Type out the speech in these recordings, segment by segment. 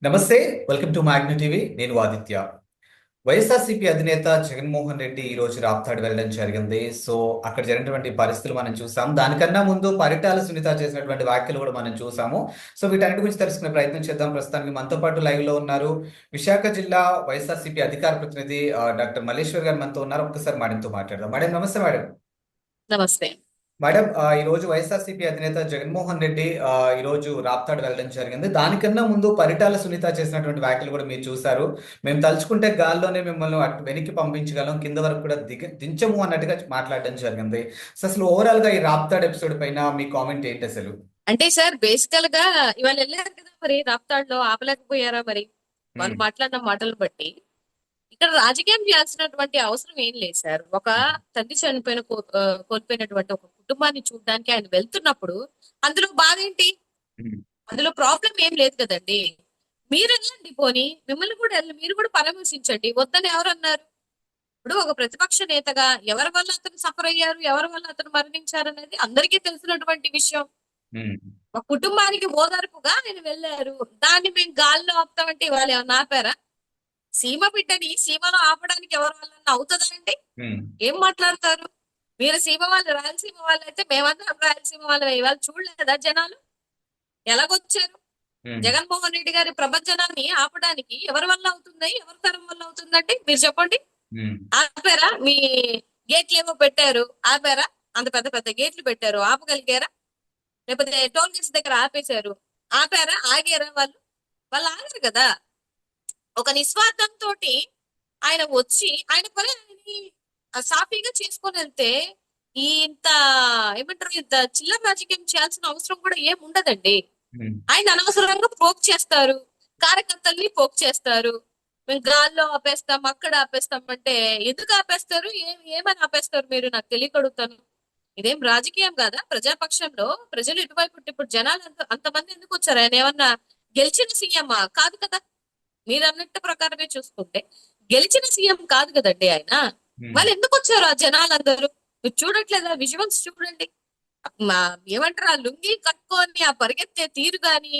నమస్తే. Welcome to magnet TV. నేను ఆదిత్య. వైఎస్ఆర్సీపీ అధినేత జగన్మోహన్ రెడ్డి ఈ రోజు రాప్తాడు వెళ్ళడం జరిగింది. సో అక్కడ జరిగినటువంటి పరిస్థితులు మనం చూసాం. దానికన్నా ముందు పరిటాల సునీత చేసినటువంటి వ్యాఖ్యలు కూడా మనం చూసాము. సో వీటన్నిటి గురించి తెలుసుకునే ప్రయత్నం చేద్దాం. ప్రస్తుతానికి మనతో పాటు లైవ్ లో ఉన్నారు విశాఖ జిల్లా వైఎస్ఆర్సీపీ అధికార ప్రతినిధి డాక్టర్ మల్లేశ్వర్ గారు మనతో ఉన్నారు. ఒక్కసారి మేడంతో మాట్లాడదాం. మేడం నమస్తే మేడం. నమస్తే. మేడం, ఈ రోజు వైఎస్ఆర్సీపీ అధినేత జగన్మోహన్ రెడ్డి ఈ రోజు రాప్తాడు వెళ్ళడం జరిగింది. దానికన్నా ముందు పరిటాల సునీత చేసినటువంటి వ్యాఖ్యలు కూడా మీరు చూశారు. మేము తలుచుకుంటే గాల్లోనే మిమ్మల్ని అటు వెనక్కి పంపించగలం, కింద వరకు కూడా దించము అన్నట్టుగా మాట్లాడడం జరిగింది. సో అసలు ఓవరాల్ గా ఈ రాప్తాడు ఎపిసోడ్ పైన మీ కామెంట్ ఏంటి అసలు? అంటే సార్ బేసికల్ గా ఇవాళ వెళ్ళారు కదా, మరి రాప్తాడులో ఆపలేకపోయారా? మరి వాళ్ళు ఉమ్, మాట్లాడిన మాటలు బట్టి ఇక్కడ రాజకీయం చేయాల్సినటువంటి అవసరం ఏం లేదు సార్. ఒక తండ్రి చనిపోయిన కోల్పోయినటువంటి ఒక కుటుంబాన్ని చూడడానికి ఆయన వెళ్తున్నప్పుడు అందులో బాధ ఏంటి? ఉమ్, అందులో ప్రాబ్లం ఏం లేదు కదండి. మీరు వెళ్ళండి, పోనీ మిమ్మల్ని కూడా వెళ్ళి మీరు కూడా పరామర్శించండి. వద్దని ఎవరు అన్నారు? ఇప్పుడు ఒక ప్రతిపక్ష నేతగా ఎవరి వల్ల అతను సఫర్ అయ్యారు, ఎవరి వల్ల అతను మరణించారు అనేది అందరికీ తెలిసినటువంటి విషయం. ఉమ్, ఒక కుటుంబానికి ఓదార్పుగా ఆయన వెళ్ళారు. దాన్ని మేము గాల్లో ఆపుతామంటే ఇవాళ ఏమన్నా ఆపారా? సీమ బిడ్డని సీమలో ఆపడానికి ఎవరి వల్ల అవుతుందా అండి? ఉమ్, ఏం మాట్లాడతారు మీరు? సీమ వాళ్ళు రాయలసీమ వాళ్ళు అయితే మేమందరం రాయలసీమ వాళ్ళు ఇవాళ చూడలేదా జనాలు ఎలాగొచ్చారు? ఉమ్, జగన్మోహన్ రెడ్డి గారి ప్రభంజనాన్ని ఆపడానికి ఎవరి వల్ల అవుతుంది, ఎవరి తరం వల్ల అవుతుందండి? మీరు చెప్పండి. ఉమ్, ఆపారా? మీ గేట్లు ఏమో పెట్టారు, ఆపారా? అంత పెద్ద పెద్ద గేట్లు పెట్టారు, ఆపగలిగారా? లేకపోతే టోల్ గేట్స్ దగ్గర ఆపేశారు, ఆపారా? ఆగారా? వాళ్ళు వాళ్ళు ఆగారు కదా. ఒక నిస్వార్థంతో ఆయన వచ్చి ఆయన పని ఆయన్ని సాఫీగా చేసుకొని వెళ్తే ఈ ఇంత ఏమంటారు, ఇంత చిల్లర రాజకీయం చేయాల్సిన అవసరం కూడా ఏం ఉండదండి. ఉమ్. ఆయన అనవసరంగా పోక్ చేస్తారు, కార్యకర్తల్ని పోక్ చేస్తారు. మేము గాల్లో ఆపేస్తాం, అక్కడ ఆపేస్తాం అంటే ఎందుకు ఆపేస్తారు? ఏమని ఆపేస్తారు మీరు? నాకు తెలియకడుగుతాను. ఇదేం రాజకీయం కాదా? ప్రజాపక్షంలో ప్రజలు ఇటువైపు ఉంటే ఇప్పుడు జనాలు అంతమంది ఎందుకు వచ్చారు? ఆయన ఏమన్నా గెలిచిన సీఎం కాదు కదా. మీరు అన్నట్టు ప్రకారమే చూసుకుంటే గెలిచిన సీఎం కాదు కదండి ఆయన. ఉమ్. వాళ్ళు ఎందుకు వచ్చారు ఆ జనాలందరూ? మీరు చూడట్లేదా? విజువల్స్ చూడండి. మా ఏమంటారు, ఆ లుంగి కట్టుకొని ఆ పరిగెత్తే తీరు గాని,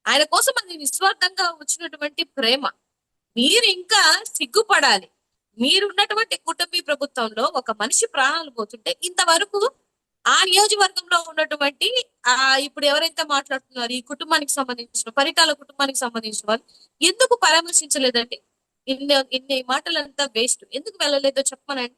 ఆయన కోసం అది నిస్వార్థంగా వచ్చినటువంటి ప్రేమ. మీరు ఇంకా సిగ్గుపడాలి. మీరున్నటువంటి కుటుంబీ ప్రభుత్వంలో ఒక మనిషి ప్రాణాలు పోతుంటే ఇంతవరకు ఆ నియోజకవర్గంలో ఉన్నటువంటి ఆ ఇప్పుడు ఎవరైతే మాట్లాడుతున్నారు ఈ కుటుంబానికి సంబంధించిన పరిటాల కుటుంబానికి సంబంధించిన వాళ్ళు ఎందుకు పరామర్శించలేదండి? ఇన్ని మాటలంతా వేస్ట్. ఎందుకు వెళ్ళలేదో చెప్పమనండి.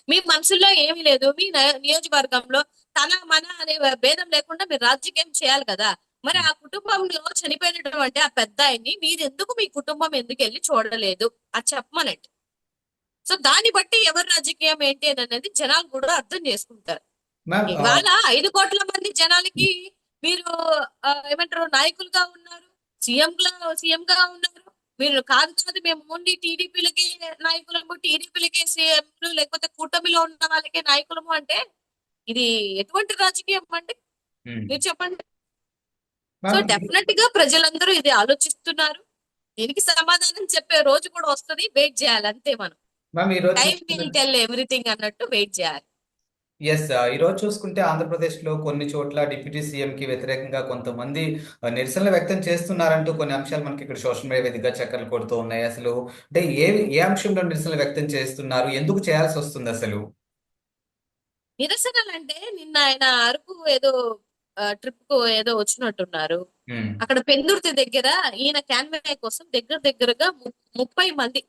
మీ మనసులో ఏమీ లేదు. మీ నియోజకవర్గంలో తన మన అనే భేదం లేకుండా మీరు రాజకీయం చేయాలి కదా. మరి ఆ కుటుంబంలో చనిపోయినటువంటి ఆ పెద్ద ఆయన్ని మీరు ఎందుకు, మీ కుటుంబం ఎందుకు వెళ్ళి చూడలేదు? అది చెప్పమనండి. సో దాన్ని బట్టి ఎవరి రాజకీయం ఏంటి అని అనేది జనాలు కూడా అర్థం చేసుకుంటారు. మ్యామ్, ఇవాళ 5 కోట్ల మంది జనాలకి మీరు ఏమంటారు, నాయకులుగా ఉన్నారు, సీఎం గా ఉన్నారు. మీరు కాదు కాదు మేము ఓన్లీ టీడీపీలకి నాయకులము, టీడీపీలకి సీఎంలు, లేకపోతే కూటమిలో ఉన్న వాళ్ళకే నాయకులము అంటే ఇది ఎటువంటి రాజకీయం అండి? ఉమ్. మీరు చెప్పండి. సో మ్యామ్, డెఫినెట్ గా ప్రజలందరూ ఇది ఆలోచిస్తున్నారు. దీనికి సమాధానం చెప్పే రోజు కూడా వస్తుంది. వెయిట్ చేయాలి అంతే మనం. మ్యామ్ ఈ రోజు టైం చూసుకుంటే విల్ టెల్ ఎవ్రీథింగ్ అన్నట్టు వెయిట్ చేయాలి. ఎస్, ఈ రోజు చూసుకుంటే ఆంధ్రప్రదేశ్లో కొన్ని చోట్ల డిప్యూటీ సీఎం కి వ్యతిరేకంగా కొంతమంది నిరసనలు వ్యక్తం చేస్తున్నారంటూ కొన్ని అంశాలు మనకి ఇక్కడ సోషల్ మీడియా వేదికగా చక్కర్లు కొడుతూ ఉన్నాయి. అసలు అంటే ఏ అంశంలో నిరసనలు వ్యక్తం చేస్తున్నారు, ఎందుకు చేయాల్సి వస్తుంది అసలు? నిరసనలు అంటే నిన్న ఆయన అరకు ఏదో ట్రిప్ కు ఏదో వచ్చినట్టున్నారు. ఉమ్, అక్కడ పెందుర్తి దగ్గర ఈయన క్యాన్వే కోసం దగ్గర దగ్గరగా 30 మంది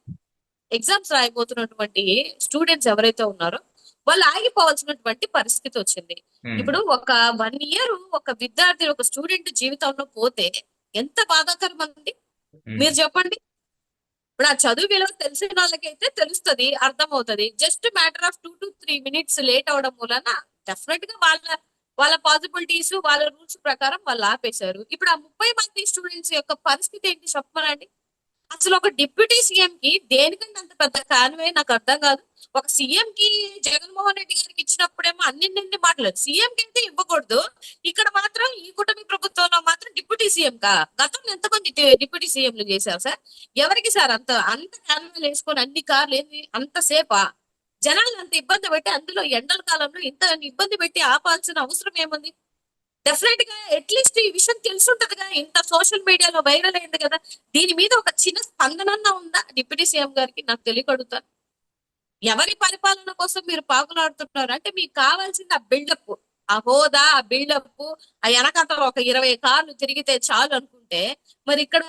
ఎగ్జామ్స్ రాయబోతున్నటువంటి స్టూడెంట్స్ ఎవరైతే ఉన్నారో వాళ్ళు ఆగిపోవాల్సినటువంటి పరిస్థితి వచ్చింది. ఉమ్, ఇప్పుడు ఒక 1 ఇయర్ ఒక విద్యార్థి, ఒక స్టూడెంట్ జీవితంలో పోతే ఎంత బాధాకరం అండి? ఉమ్, మీరు చెప్పండి. ఇప్పుడు ఆ చదువు విలువ తెలిసిన వాళ్ళకైతే తెలుస్తుంది, అర్థమవుతుంది. Just matter of 2 to 3 minutes late అవడం వలన డెఫినెట్ గా వాళ్ళ పాసిబిలిటీస్, వాళ్ళ రూల్స్ ప్రకారం వాళ్ళు ఆపేశారు. ఇప్పుడు ఆ 30 మంది స్టూడెంట్స్ యొక్క పరిస్థితి ఏంటి చెప్పమనండి. అసలు ఒక డిప్యూటీ సీఎం కి దేనికంటే అంత పెద్ద కాన్వే నాకు అర్థం కాదు. ఒక సీఎం కి జగన్మోహన్ రెడ్డి గారికి ఇచ్చినప్పుడేమో అన్ని మాటలేదు, సీఎం కి అయితే ఇవ్వకూడదు. ఇక్కడ మాత్రం ఈ కుటుంబ ప్రభుత్వంలో మాత్రం డిప్యూటీ సీఎం కా? గతంలో ఎంతమంది డిప్యూటీ సీఎంలు చేశారు సార్? ఎవరికి సార్ అంత అంత కాన్వేలు వేసుకొని అన్ని కార్లు ఏంది అంత సేపా? జనాలు అంత ఇబ్బంది పెట్టి, అందులో ఎండల కాలంలో ఇంత ఇబ్బంది పెట్టి ఆపాల్సిన అవసరం ఏముంది? డెఫినెట్ గా అట్లీస్ట్ ఈ విషయం తెలుసుంటదిగా, ఇంత సోషల్ మీడియాలో వైరల్ అయింది కదా, దీని మీద ఒక చిన్న స్పందన ఉందా డిప్యూటీ సీఎం గారికి? నాకు తెలియకడుగుతాను. ఎవరి పరిపాలన కోసం మీరు పాకులాడుతున్నారు అంటే మీకు కావాల్సింది ఆ బిల్డప్, ఆ హోదా, ఆ బిల్డప్, ఆ వెనకాతల ఒక 20 కార్లు తిరిగితే చాలు అనుకుంటే, మరి ఇక్కడ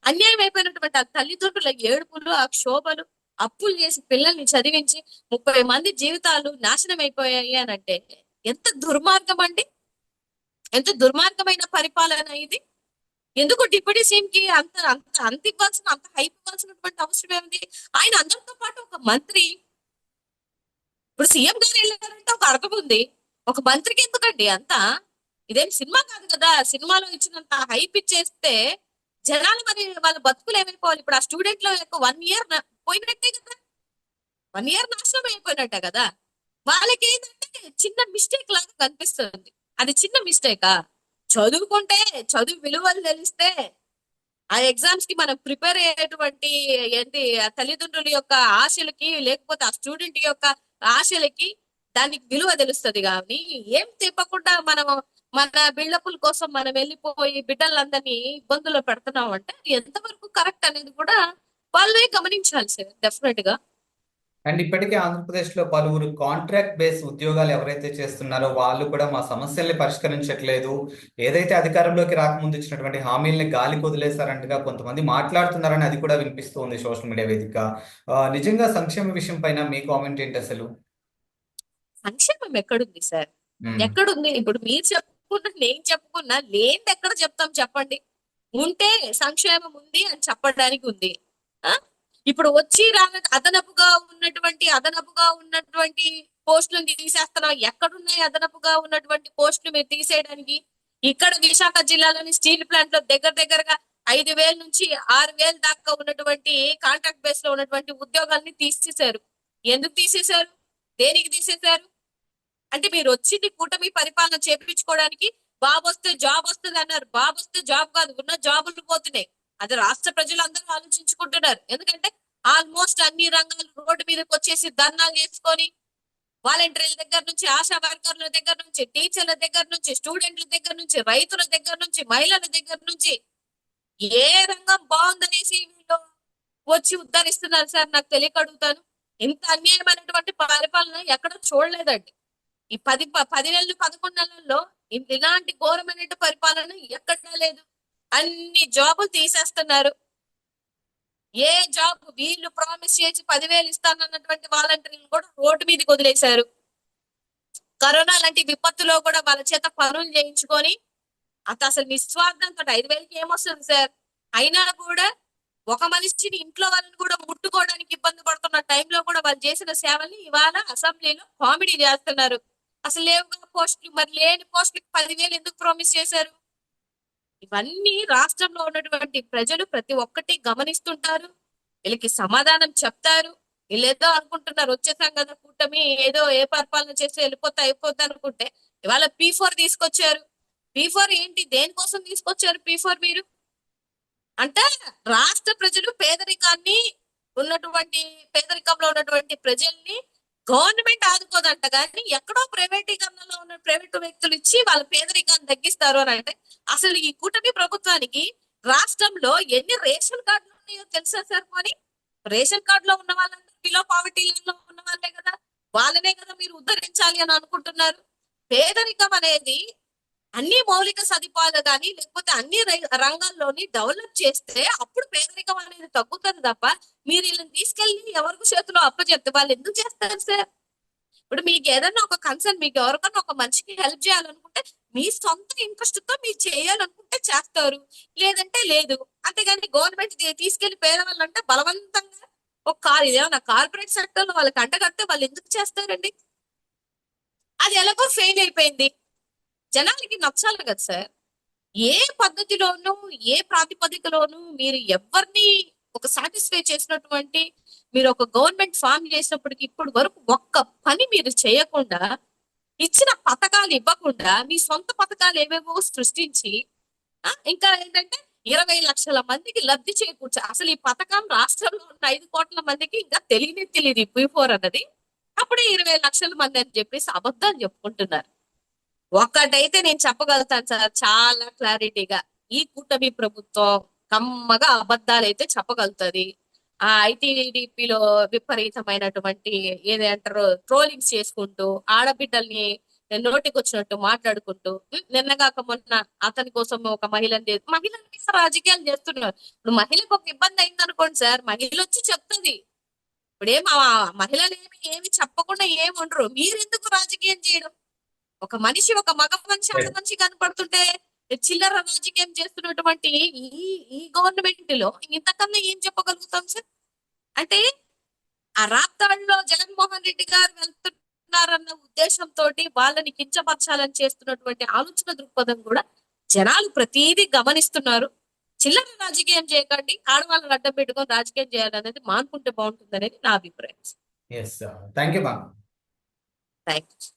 అన్యాయం అయిపోయినటువంటి ఆ తల్లిదండ్రుల ఏడుపులు, ఆ క్షోభలు, అప్పులు చేసి పిల్లల్ని చదివించి 30 మంది జీవితాలు నాశనం అయిపోయాయి అని అంటే ఎంత దుర్మార్గం అండి! ఎంత దుర్మార్గమైన పరిపాలన ఇది! ఎందుకు డిప్యూటీ సీఎం కి అంత అంత అంత ఇవ్వాల్సిన, అంత హైప్ ఇవ్వాల్సినటువంటి అవసరం ఏమిటి? ఆయన అందరితో పాటు ఒక మంత్రి, ఇప్పుడు సీఎం గారు వెళ్ళారంటే ఒక అర్థం ఉంది, ఒక మంత్రికి ఎందుకండి అంతా? ఇదేం సినిమా కాదు కదా, సినిమాలో ఇచ్చినంత హైప్ ఇచ్చేస్తే జనాలు మరి వాళ్ళ బతుకులు ఏమైపోవాలి? ఇప్పుడు ఆ స్టూడెంట్ లో యొక్క 1 ఇయర్ పోయినట్టే కదా, 1 ఇయర్ నాశనం అయిపోయినట్టే కదా. వాళ్ళకి ఏంటంటే చిన్న మిస్టేక్ లాగా కనిపిస్తుంది. అది చిన్న మిస్టేకా? చదువుకుంటే, చదువు విలువలు తెలిస్తే, ఆ ఎగ్జామ్స్ కి మనం ప్రిపేర్ అయ్యేటువంటి ఏంటి ఆ తల్లిదండ్రుల యొక్క ఆశలకి, లేకపోతే ఆ స్టూడెంట్ యొక్క ఆశలకి దానికి విలువ తెలుస్తుంది. కానీ ఏం తిప్పకుండా మనం మన బిల్డప్ల కోసం మనం వెళ్ళిపోయి బిడ్డలందరినీ ఇబ్బందుల్లో పెడుతున్నాం అంటే ఎంతవరకు కరెక్ట్ అనేది కూడా వాళ్ళే గమనించాలి సార్, డెఫినెట్ గా. అండ్ ఇప్పటికే ఆంధ్రప్రదేశ్లో పలువురు కాంట్రాక్ట్ బేస్ ఉద్యోగాలు ఎవరైతే చేస్తున్నారో వాళ్ళు కూడా మా సమస్యల్ని పరిష్కరించట్లేదు, ఏదైతే అధికారంలోకి రాకముందు ఇచ్చినటువంటి హామీల్ని గాలికి వదిలేశారంటగా కొంతమంది మాట్లాడుతున్నారని అది కూడా వినిపిస్తుంది సోషల్ మీడియా వేదిక. నిజంగా సంక్షేమ విషయం పైన మీ కామెంట్ ఏంటి అసలు? సంక్షేమం ఎక్కడుంది సార్? ఉమ్. ఎక్కడుంది? ఇప్పుడు మీరు చెప్పుకున్నా, నేను చెప్పుకున్నా, లేనిది ఎక్కడ చెప్తాం చెప్పండి? ఉంటే సంక్షేమం ఉంది అని చెప్పడానికి ఉంది. ఆ ఇప్పుడు వచ్చి రాన అదనపుగా ఉన్నటువంటి పోస్టులను తీసేస్తున్నాం. ఎక్కడున్నాయి అదనపుగా ఉన్నటువంటి పోస్టులు మీరు తీసేయడానికి? ఇక్కడ విశాఖ జిల్లాలోని స్టీల్ ప్లాంట్ లో దగ్గర దగ్గరగా 5,000 నుంచి 6,000 దాకా ఉన్నటువంటి కాంట్రాక్ట్ బేస్ లో ఉన్నటువంటి ఉద్యోగాల్ని తీసేశారు. ఎందుకు తీసేశారు? దేనికి తీసేశారు? అంటే మీరు వచ్చింది కూటమి పరిపాలన చేపించుకోవడానికి. బాబు వస్తే జాబ్ వస్తుంది అన్నారు. బాబు వస్తే జాబ్ కాదు, ఉన్న జాబులు పోతున్నాయి. అది రాష్ట్ర ప్రజలందరూ ఆలోచించుకుంటున్నారు. ఎందుకంటే ఆల్మోస్ట్ అన్ని రంగాలు రోడ్డు మీదకి వచ్చేసి ధర్నాలు చేసుకొని, వాలంటీర్ల దగ్గర నుంచి, ఆశా వర్కర్ల దగ్గర నుంచి, టీచర్ల దగ్గర నుంచి, స్టూడెంట్ల దగ్గర నుంచి, రైతుల దగ్గర నుంచి, మహిళల దగ్గర నుంచి, ఏ రంగం బాగుందనేసి వీళ్ళు వచ్చి ఉద్ధరిస్తున్నారు సార్. నాకు తెలియక అడుగుతాను, ఇంత అన్యాయమైనటువంటి పరిపాలన ఎక్కడ చూడలేదండి. ఈ 10 నెలలు, 11 నెలల్లో ఇలాంటి ఘోరమైన పరిపాలన ఎక్కడా లేదు. అన్ని జాబులు తీసేస్తున్నారు. ఏ జాబ్ వీళ్ళు ప్రామిస్ చేసి 10,000 ఇస్తానన్నటువంటి వాలంటీర్లు కూడా రోడ్డు మీదకి వదిలేశారు. కరోనా లాంటి విపత్తులో కూడా వాళ్ళ చేత పనులు చేయించుకొని, అసలు నిస్వార్థంతో 5,000కి ఏమొస్తుంది సార్? అయినా కూడా ఒక మనిషిని, ఇంట్లో వాళ్ళని కూడా ముట్టుకోవడానికి ఇబ్బంది పడుతున్న టైంలో కూడా వాళ్ళు చేసిన సేవల్ని ఇవాళ అసెంబ్లీలో కామెడీ చేస్తున్నారు. అసలు లేవుగా పోస్టులు, మరి లేని పోస్టులకి 10,000 ఎందుకు ప్రామిస్ చేశారు? ఇవన్నీ రాష్ట్రంలో ఉన్నటువంటి ప్రజలు ప్రతి ఒక్కటి గమనిస్తుంటారు. వీళ్ళకి సమాధానం చెప్తారు. వీళ్ళేదో అనుకుంటున్నారు, వచ్చేసాం కదా కూటమి, ఏదో ఏ పరిపాలన చేసి వెళ్ళిపోతే అయిపోద్ది అనుకుంటే ఇవాళ P4 తీసుకొచ్చారు. P4 ఏంటి? దేనికోసం తీసుకొచ్చారు P4 మీరు? అంటే రాష్ట్ర ప్రజలు పేదరికంలో ఉన్నటువంటి ప్రజల్ని గవర్నమెంట్ ఆదుకోదంట, కానీ ఎక్కడో ప్రైవేటీకరణలో ఉన్న ప్రైవేటు వ్యక్తులు ఇచ్చి వాళ్ళ పేదరికాన్ని తగ్గిస్తారు అని అంటే, అసలు ఈ కూటమి ప్రభుత్వానికి రాష్ట్రంలో ఎన్ని రేషన్ కార్డులు ఉన్నాయో తెలుసా సార్? మరి రేషన్ కార్డులో ఉన్న వాళ్ళందరూ బిలో పావర్టీ లైన్ లో ఉన్న వాళ్ళే కదా, వాళ్ళనే కదా మీరు ఉద్ధరించాలి అని అనుకుంటున్నారు. పేదరికం అనేది అన్ని మౌలిక సదుపాయాలు కానీ, లేకపోతే అన్ని రంగాల్లోని డెవలప్ చేస్తే అప్పుడు పేదరికం అనేది తగ్గుతుంది తప్ప, మీరు వీళ్ళని తీసుకెళ్లి ఎవరికి చేతిలో అప్పచెప్తే వాళ్ళు ఎందుకు చేస్తారు సార్? ఇప్పుడు మీకు ఏదైనా ఒక కన్సర్న్, మీకు ఎవరికైనా ఒక మనిషికి హెల్ప్ చేయాలనుకుంటే మీ సొంత ఇంట్రెస్ట్ తో మీరు చేయాలనుకుంటే చేస్తారు, లేదంటే లేదు. అంతేగాని గవర్నమెంట్ తీసుకెళ్లి పేదవాళ్ళంటే బలవంతంగా ఒక ఇదేమన్నా కార్పొరేట్ సెక్టర్ లో వాళ్ళకి అంటగడితే వాళ్ళు ఎందుకు చేస్తారండి? అది ఎలాగో ఫెయిల్ అయిపోయింది. జనాలకి నచ్చాలి కదా సార్. ఏ పద్ధతిలోనూ, ఏ ప్రాతిపదికలోనూ మీరు ఎవరిని ఒక సాటిస్ఫై చేసినటువంటి, మీరు ఒక గవర్నమెంట్ ఫామ్ చేసినప్పటికి ఇప్పటి వరకు ఒక్క పని మీరు చేయకుండా, ఇచ్చిన పథకాలు ఇవ్వకుండా, మీ సొంత పథకాలు ఏవేవో సృష్టించి, ఇంకా ఏంటంటే 20 లక్షల మందికి లబ్ధి చేకూర్చు. అసలు ఈ పథకం రాష్ట్రంలో ఉన్న 5 కోట్ల మందికి ఇంకా తెలియదు P4 అన్నది. అప్పుడే 20 లక్షల మంది అని చెప్పేసి అబద్ధాలు చెప్పుకుంటున్నారు. ఒక్కటైతే నేను చెప్పగలుగుతాను సార్ చాలా క్లారిటీగా, ఈ కూటమి ప్రభుత్వం కమ్మగా అబద్ధాలు అయితే చెప్పగలుగుతుంది. ఆ ఐటీడీపీలో విపరీతమైనటువంటి ఏదంటారు ట్రోలింగ్స్ చేసుకుంటూ ఆడబిడ్డల్ని నోటికొచ్చినట్టు మాట్లాడుకుంటూ నిన్నగాక మొన్న అతని కోసం ఒక మహిళల మీద రాజకీయాలు చేస్తున్నారు. ఇప్పుడు మహిళకు ఒక ఇబ్బంది అయింది అనుకోండి సార్, మహిళ వచ్చి చెప్తుంది. ఇప్పుడేం ఆ మహిళలు ఏమి చెప్పకుండా ఏమి ఉండరు, మీరెందుకు రాజకీయం చేయడం? ఒక మనిషి, ఒక మగ మనిషి, ఆడ మనిషి కనపడుతుంటే చిల్లర రాజకీయం చేస్తున్నటువంటి ఈ ఈ గవర్నమెంట్ లో ఇంతకన్నా ఏం చెప్పగలుగుతాం సార్? అంటే ఆ రాప్తాడులో జగన్మోహన్ రెడ్డి గారు వెళ్తున్నారన్న ఉద్దేశంతో వాళ్ళని కించపరచాలని చేస్తున్నటువంటి ఆలోచన దృక్పథం కూడా జనాలు ప్రతిదీ గమనిస్తున్నారు. చిల్లర రాజకీయం చేయకండి, ఆడవాళ్ళని అడ్డం పెట్టుకొని రాజకీయం చేయాలనేది మానుకుంటే బాగుంటుంది అనేది నా అభిప్రాయం. Yes. Thank you ma'am. Thank you.